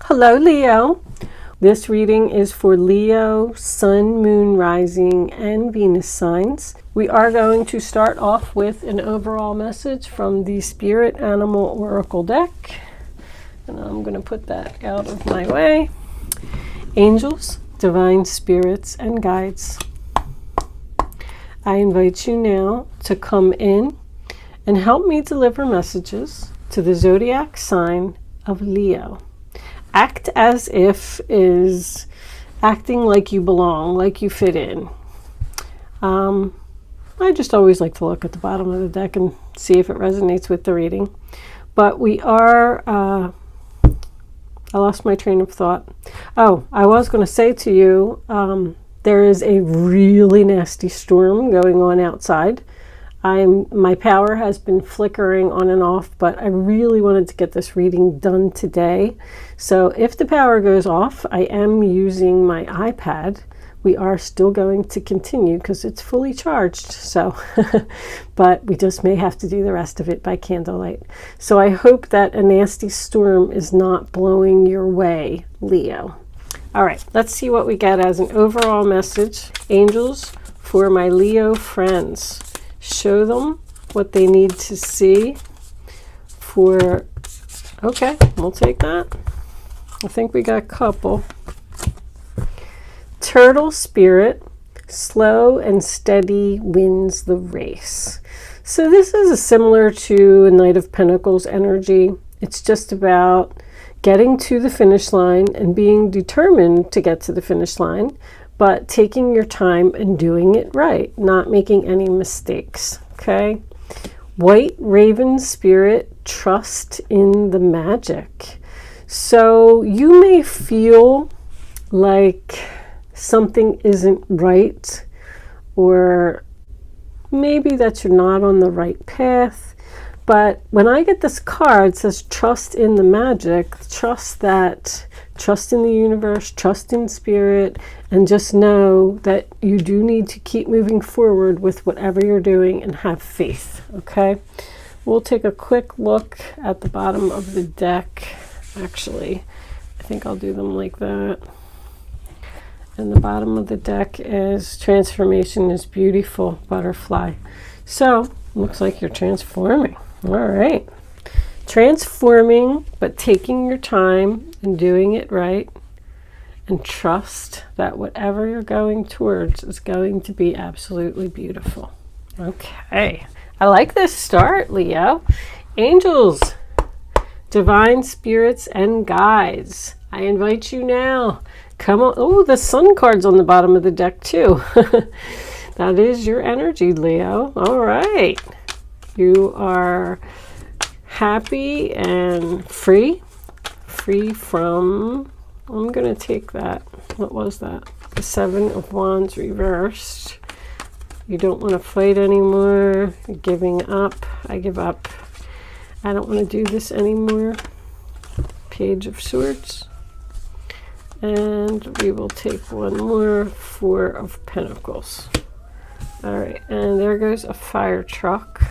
Hello, Leo. This reading is for Leo, Sun, Moon, Rising, and Venus signs. We are going to start off with an overall message from the Spirit Animal Oracle deck. And I'm going to put that out of my way. Angels, divine spirits, and guides, I invite you now to come in and help me deliver messages to the zodiac sign of Leo. Act as if is acting like you belong, like you fit in. I just always like to look at the bottom of the deck and see if it resonates with the reading. But we are, I lost my train of thought. Oh, I was going to say to you, there is a really nasty storm going on outside. My power has been flickering on and off, but I really wanted to get this reading done today. So if the power goes off, I am using my iPad. We are still going to continue because it's fully charged. So, but we just may have to do the rest of it by candlelight. So I hope that a nasty storm is not blowing your way, Leo. All right, let's see what we get as an overall message. Angels, for my Leo friends. Show them what they need to see for, okay, we'll take that. I think we got a couple. Turtle spirit, slow and steady wins the race. So this is similar to a Knight of Pentacles energy. It's just about getting to the finish line and being determined to get to the finish line, but taking your time and doing it right, not making any mistakes, okay? White Raven Spirit, trust in the magic. So you may feel like something isn't right, or maybe that you're not on the right path. But when I get this card, it says trust in the magic, trust in the universe, trust in spirit, and just know that you do need to keep moving forward with whatever you're doing and have faith, okay? We'll take a quick look at the bottom of the deck. Actually, I think I'll do them like that. And the bottom of the deck is transformation is beautiful, butterfly. So, looks like you're transforming. All right. Transforming, but taking your time and doing it right, and trust that whatever you're going towards is going to be absolutely beautiful. Okay. I like this start, Leo. Angels, divine spirits, and guides, I invite you now. Come on. Oh, the sun card's on the bottom of the deck too. That is your energy, Leo. All right. You are happy and free from, I'm going to take that. What was that? The Seven of Wands reversed. You don't want to fight anymore. You're giving up. I give up. I don't want to do this anymore. Page of Swords. And we will take one more, Four of Pentacles. All right, and there goes a fire truck.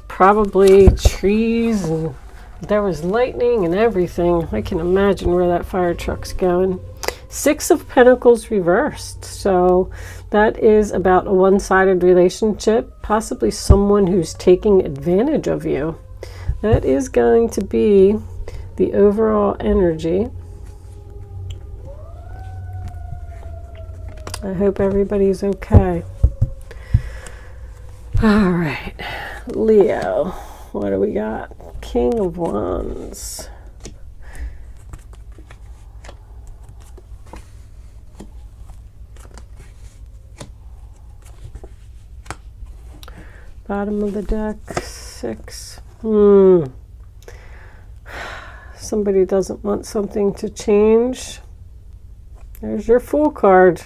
Probably trees, and there was lightning and everything. I can imagine where that fire truck's going. Six of Pentacles reversed. So that is about a one-sided relationship, possibly someone who's taking advantage of you. That is going to be the overall energy. I hope everybody's okay. All right, Leo, what do we got? King of Wands. Bottom of the deck, six. Somebody doesn't want something to change. There's your Fool card.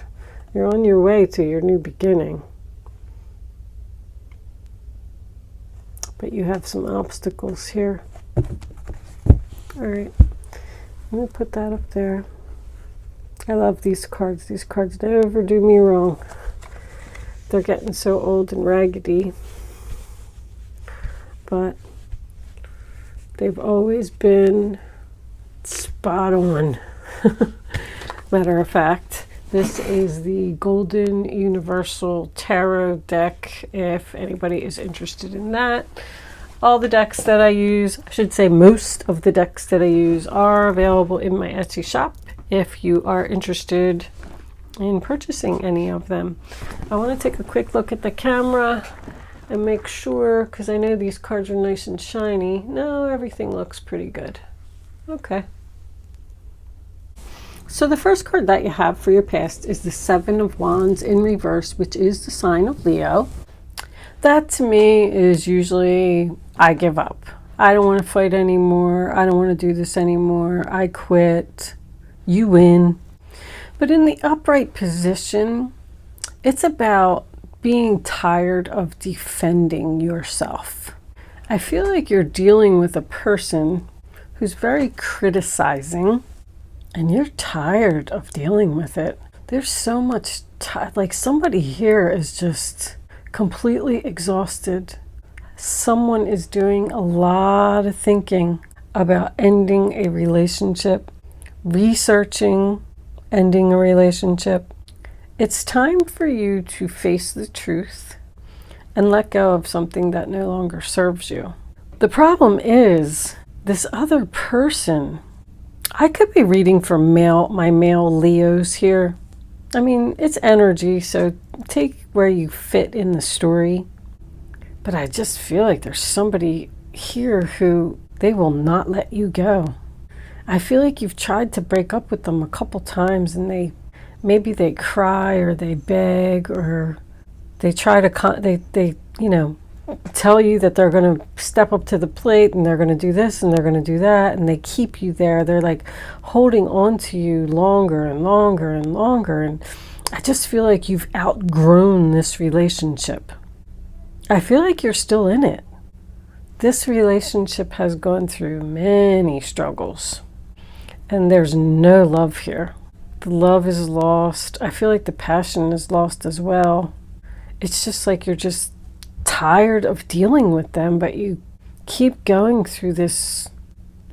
You're on your way to your new beginning. But you have some obstacles here. All right, I'm going to put that up there. I love these cards. These cards never do me wrong. They're getting so old and raggedy. But they've always been spot on. Matter of fact, this is the Golden Universal Tarot deck, if anybody is interested in that. All the decks that I use, I should say most of the decks that I use, are available in my Etsy shop if you are interested in purchasing any of them. I want to take a quick look at the camera and make sure, because I know these cards are nice and shiny. No, everything looks pretty good. Okay. So the first card that you have for your past is the Seven of Wands in reverse, which is the sign of Leo. That to me is usually, I give up. I don't want to fight anymore. I don't want to do this anymore. I quit. You win. But in the upright position, it's about being tired of defending yourself. I feel like you're dealing with a person who's very criticizing, and you're tired of dealing with it. There's so much, like somebody here is just completely exhausted. Someone is doing a lot of thinking about ending a relationship, researching ending a relationship. It's time for you to face the truth and let go of something that no longer serves you. The problem is this other person. I could be reading for my male Leos here. I mean, it's energy, so take where you fit in the story. But I just feel like there's somebody here who they will not let you go. I feel like you've tried to break up with them a couple times, and maybe they cry or they beg or they try to they tell you that they're going to step up to the plate and they're going to do this and they're going to do that, and they keep you there. They're like holding on to you longer and longer and longer, and I just feel like you've outgrown this relationship. I feel like you're still in it. This relationship has gone through many struggles, and there's no love here. The love is lost. I feel like the passion is lost as well. It's just like you're just tired of dealing with them, but you keep going through this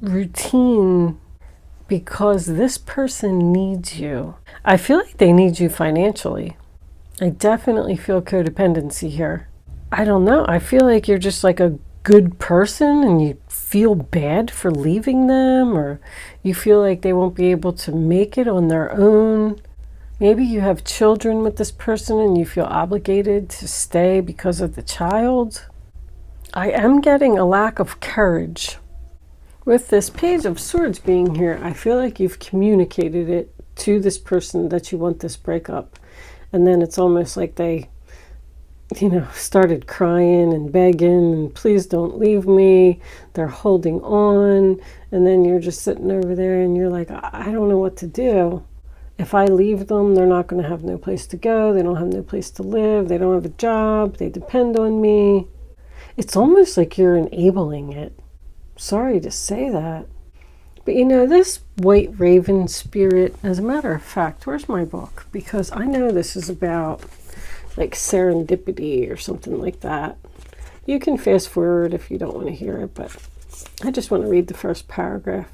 routine because this person needs you. I feel like they need you financially. I definitely feel codependency here. I don't know. I feel like you're just like a good person and you feel bad for leaving them, or you feel like they won't be able to make it on their own. Maybe you have children with this person and you feel obligated to stay because of the child. I am getting a lack of courage. With this Page of Swords being here, I feel like you've communicated it to this person that you want this breakup. And then it's almost like they, started crying and begging and please don't leave me. They're holding on. And then you're just sitting over there and you're like, I don't know what to do. If I leave them, they're not going to have no place to go. They don't have no place to live. They don't have a job. They depend on me. It's almost like you're enabling it. Sorry to say that. But this white raven spirit, as a matter of fact, where's my book? Because I know this is about like serendipity or something like that. You can fast forward if you don't want to hear it, but I just want to read the first paragraph.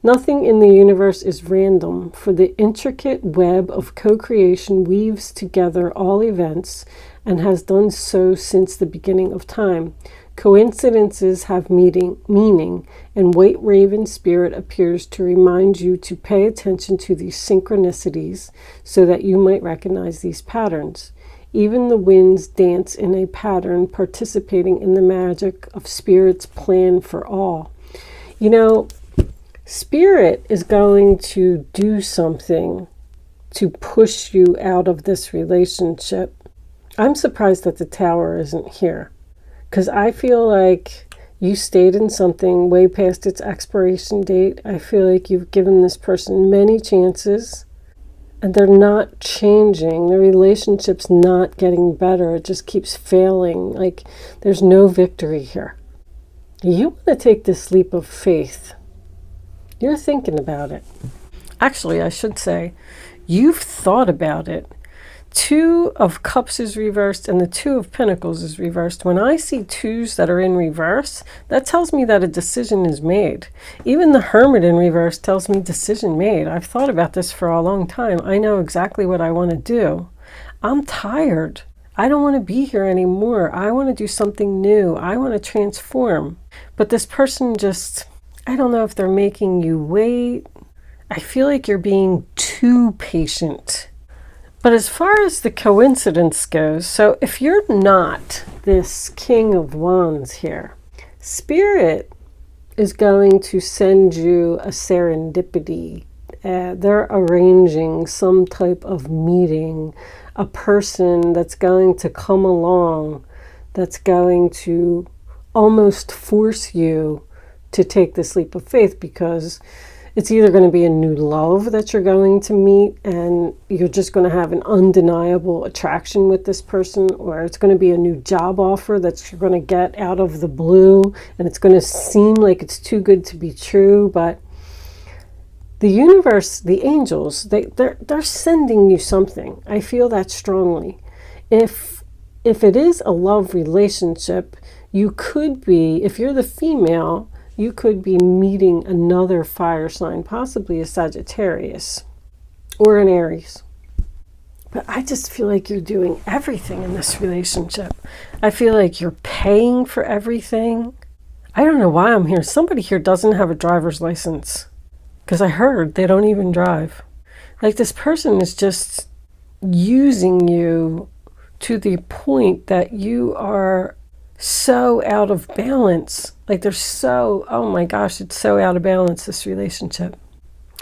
Nothing in the universe is random, for the intricate web of co-creation weaves together all events and has done so since the beginning of time. Coincidences have meaning, and White Raven Spirit appears to remind you to pay attention to these synchronicities so that you might recognize these patterns. Even the winds dance in a pattern, participating in the magic of Spirit's plan for all. Spirit is going to do something to push you out of this relationship. I'm surprised that the Tower isn't here, because I feel like you stayed in something way past its expiration date. I feel like you've given this person many chances and they're not changing. The relationship's not getting better. It just keeps failing. Like there's no victory here. You want to take this leap of faith. You're thinking about it. Actually, I should say, you've thought about it. Two of Cups is reversed and the Two of Pentacles is reversed. When I see twos that are in reverse, that tells me that a decision is made. Even the Hermit in reverse tells me decision made. I've thought about this for a long time. I know exactly what I want to do. I'm tired. I don't want to be here anymore. I want to do something new. I want to transform. But this person just, I don't know if they're making you wait. I feel like you're being too patient. But as far as the coincidence goes, so if you're not this King of Wands here, Spirit is going to send you a serendipity. They're arranging some type of meeting, a person that's going to come along, that's going to almost force you to take this leap of faith, because it's either going to be a new love that you're going to meet and you're just going to have an undeniable attraction with this person, or it's going to be a new job offer that you're going to get out of the blue and it's going to seem like it's too good to be true. But the universe, the angels, they're sending you something. I feel that strongly. If it is a love relationship, you could be, if you're the female, you could be meeting another fire sign, possibly a Sagittarius or an Aries. But I just feel like you're doing everything in this relationship. I feel like you're paying for everything. I don't know why I'm here. Somebody here doesn't have a driver's license, because I heard they don't even drive. Like, this person is just using you to the point that you are so out of balance. Like, they're so, oh my gosh, it's so out of balance, this relationship.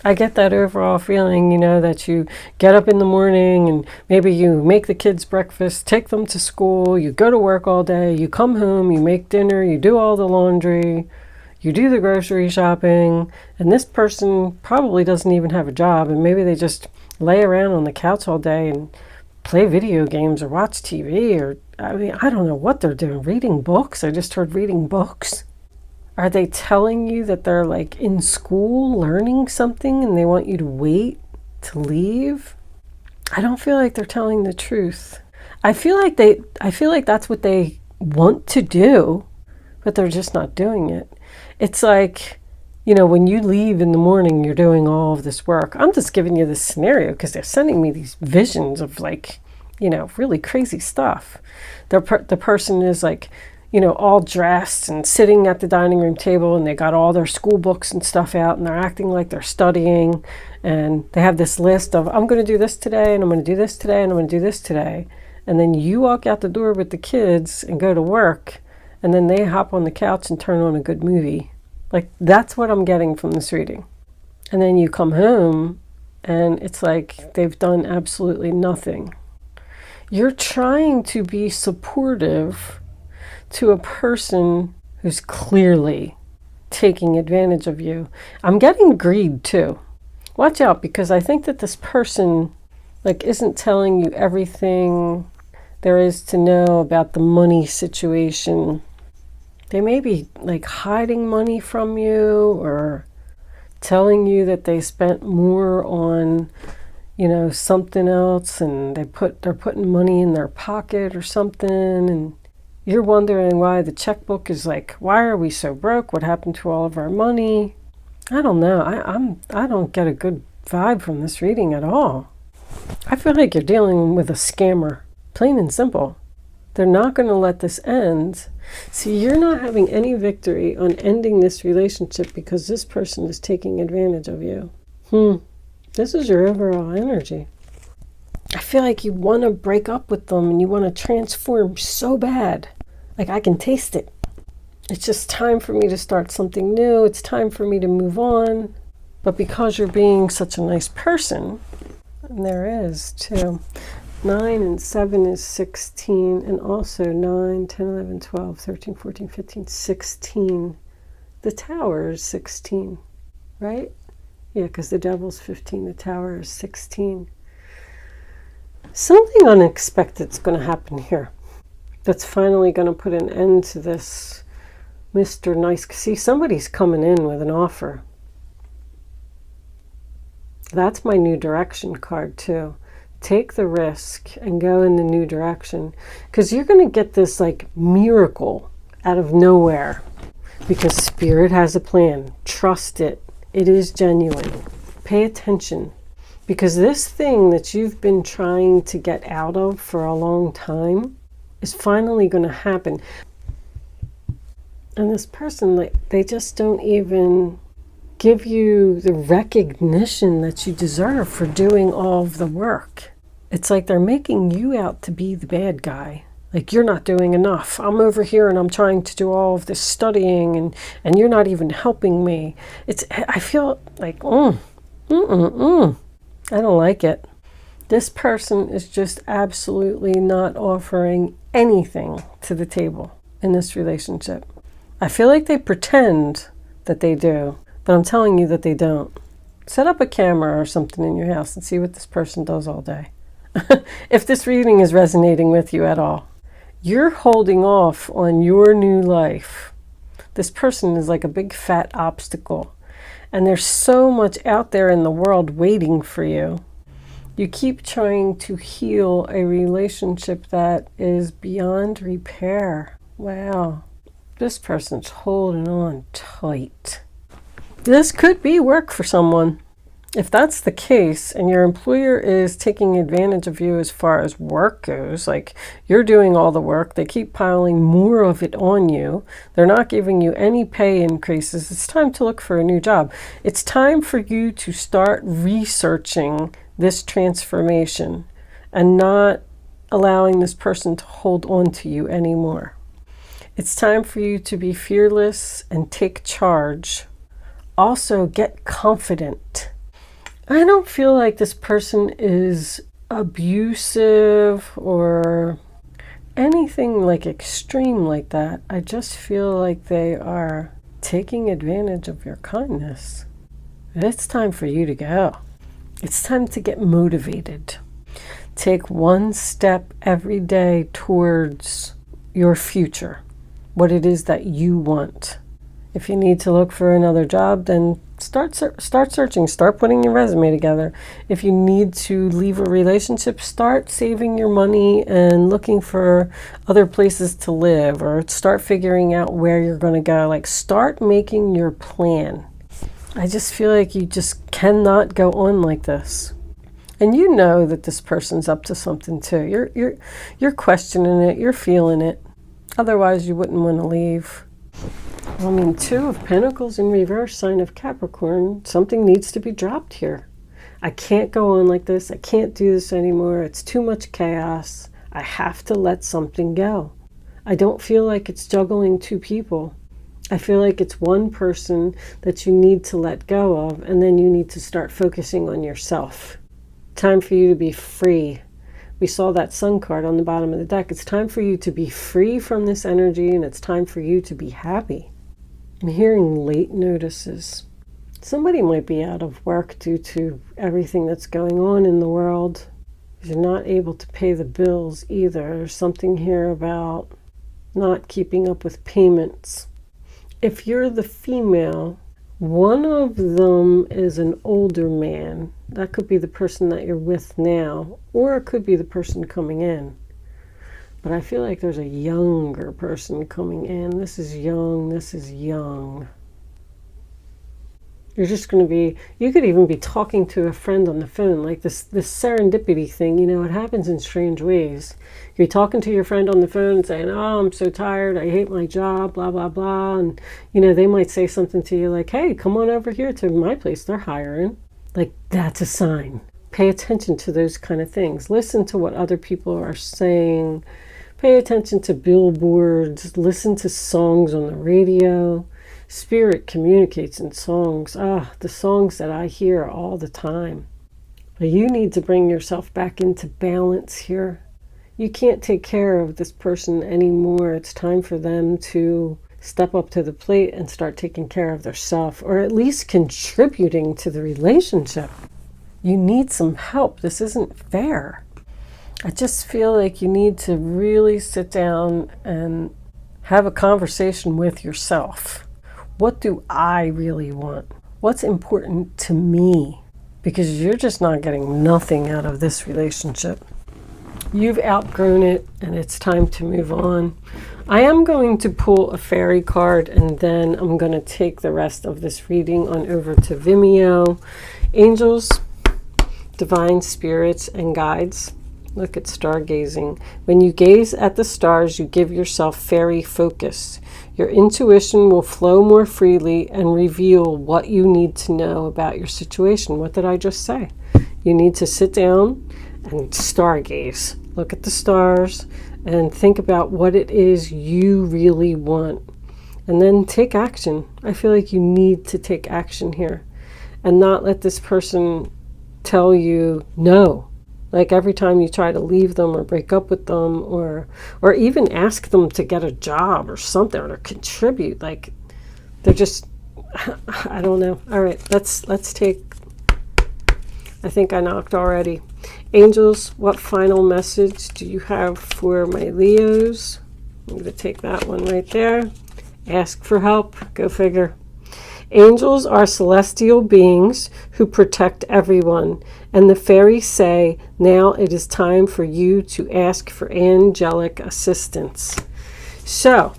I get that overall feeling, you know, that you get up in the morning and maybe you make the kids breakfast, take them to school, you go to work all day, you come home, you make dinner, you do all the laundry, you do the grocery shopping, and this person probably doesn't even have a job, and maybe they just lay around on the couch all day and play video games or watch TV, or, I mean, I don't know what they're doing. Reading books? I just heard reading books. Are they telling you that they're like in school learning something and they want you to wait to leave? I don't feel like they're telling the truth. I feel like that's what they want to do, but they're just not doing it. It's like, you know, when you leave in the morning, you're doing all of this work. I'm just giving you this scenario because they're sending me these visions of, like, you know, really crazy stuff. The person is like, you know, all dressed and sitting at the dining room table, and they got all their school books and stuff out, and they're acting like they're studying, and they have this list of, I'm going to do this today, and I'm going to do this today, and I'm going to do this today. And then you walk out the door with the kids and go to work, and then they hop on the couch and turn on a good movie. Like, that's what I'm getting from this reading. And then you come home and it's like they've done absolutely nothing. You're trying to be supportive to a person who's clearly taking advantage of you. I'm getting greed too. Watch out, because I think that this person, like, isn't telling you everything there is to know about the money situation. They may be like hiding money from you, or telling you that they spent more on, you know, something else, and they're putting money in their pocket or something, and you're wondering why the checkbook is like, why are we so broke? What happened to all of our money? I don't know. I don't get a good vibe from this reading at all. I feel like you're dealing with a scammer, plain and simple. They're not going to let this end. See, you're not having any victory on ending this relationship because this person is taking advantage of you. This is your overall energy. I feel like you want to break up with them and you want to transform so bad. Like, I can taste it. It's just time for me to start something new. It's time for me to move on. But because you're being such a nice person, and there is too. 9 and 7 is 16, and also 9, 10, 11, 12, 13, 14, 15, 16. The Tower is 16, right? Yeah, because the Devil's 15, the Tower is 16. Something unexpected is going to happen here. That's finally going to put an end to this Mr. Nice. See, somebody's coming in with an offer. That's my new direction card too. Take the risk and go in the new direction, because you're going to get this like miracle out of nowhere, because Spirit has a plan. Trust it. It is genuine. Pay attention, because this thing that you've been trying to get out of for a long time is finally going to happen. And this person, like, they just don't even give you the recognition that you deserve for doing all of the work. It's like they're making you out to be the bad guy. Like, you're not doing enough. I'm over here and I'm trying to do all of this studying, and you're not even helping me. I feel like, I don't like it. This person is just absolutely not offering anything to the table in this relationship. I feel like they pretend that they do, but I'm telling you that they don't. Set up a camera or something in your house and see what this person does all day. If this reading is resonating with you at all. You're holding off on your new life. This person is like a big fat obstacle. And there's so much out there in the world waiting for you. You keep trying to heal a relationship that is beyond repair. Wow. This person's holding on tight. This could be work for someone. If that's the case, and your employer is taking advantage of you as far as work goes, like you're doing all the work, they keep piling more of it on you, they're not giving you any pay increases, it's time to look for a new job. It's time for you to start researching this transformation and not allowing this person to hold on to you anymore. It's time for you to be fearless and take charge. Also, get confident. I don't feel like this person is abusive or anything like extreme like that. I just feel like they are taking advantage of your kindness. It's time for you to go. It's time to get motivated. Take one step every day towards your future, what it is that you want. If you need to look for another job, then start searching, start putting your resume together. If you need to leave a relationship, start saving your money and looking for other places to live, or start figuring out where you're going to go. Like, start making your plan. I just feel like you just cannot go on like this. And you know that this person's up to something too. You're questioning it, you're feeling it. Otherwise, you wouldn't want to leave. I mean, 2 of Pentacles in reverse, sign of Capricorn. Something needs to be dropped here. I can't go on like this. I can't do this anymore. It's too much chaos. I have to let something go. I don't feel like it's juggling 2 people. I feel like it's one person that you need to let go of, and then you need to start focusing on yourself. Time for you to be free. We saw that Sun card on the bottom of the deck. It's time for you to be free from this energy, and it's time for you to be happy. I'm hearing late notices. Somebody might be out of work due to everything that's going on in the world. You're not able to pay the bills either. There's something here about not keeping up with payments. If you're the female, one of them is an older man. That could be the person that you're with now, or it could be the person coming in. But I feel like there's a younger person coming in. This is young. This is young. You're just going to be, you could even be talking to a friend on the phone, like this serendipity thing. You know, it happens in strange ways. You're talking to your friend on the phone and saying, oh, I'm so tired. I hate my job, blah, blah, blah. And, you know, they might say something to you like, hey, come on over here to my place. They're hiring. Like, that's a sign. Pay attention to those kind of things. Listen to what other people are saying. Pay attention to billboards. Listen to songs on the radio. Spirit communicates in songs. The songs that I hear all the time. But you need to bring yourself back into balance here. You can't take care of this person anymore. It's time for them to step up to the plate and start taking care of themselves, or at least contributing to the relationship. You need some help. This isn't fair. I just feel like you need to really sit down and have a conversation with yourself. What do I really want? What's important to me? because you're just not getting nothing out of this relationship. You've outgrown it and it's time to move on. I am going to pull a fairy card and then I'm going to take the rest of this reading on over to Vimeo. Angels, divine spirits, and guides. Look at stargazing. When you gaze at the stars, you give yourself fairy focus. Your intuition will flow more freely and reveal what you need to know about your situation. What did I just say? You need to sit down and stargaze. Look at the stars and think about what it is you really want. And then take action. I feel like you need to take action here and not let this person tell you no. Like every time you try to leave them or break up with them or even ask them to get a job or something or contribute, like they're just, I don't know. All right, let's take, I think I knocked already. Angels, what final message do you have for my Leos? I'm going to take that one right there. Ask for help. Go figure. Angels are celestial beings who protect everyone, and the fairies say, now it is time for you to ask for angelic assistance. So,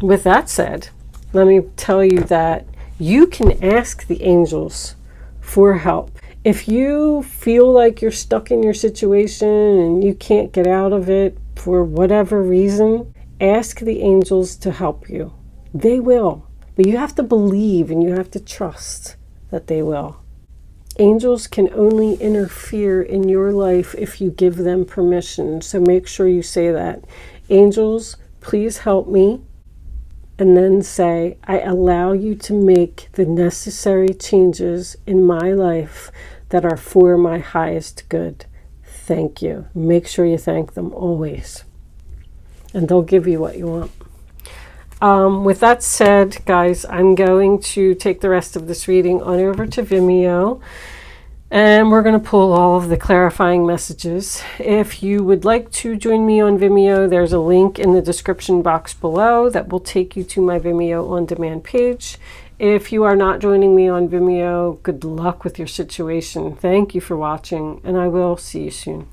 with that said, let me tell you that you can ask the angels for help. If you feel like you're stuck in your situation and you can't get out of it for whatever reason, ask the angels to help you. They will. But you have to believe and you have to trust that they will. Angels can only interfere in your life if you give them permission. So make sure you say that. Angels, please help me. And then say, I allow you to make the necessary changes in my life that are for my highest good. Thank you. Make sure you thank them always. And they'll give you what you want. With that said, guys, I'm going to take the rest of this reading on over to Vimeo, and we're going to pull all of the clarifying messages. If you would like to join me on Vimeo, there's a link in the description box below that will take you to my Vimeo on demand page. If you are not joining me on Vimeo, good luck with your situation. Thank you for watching, and I will see you soon.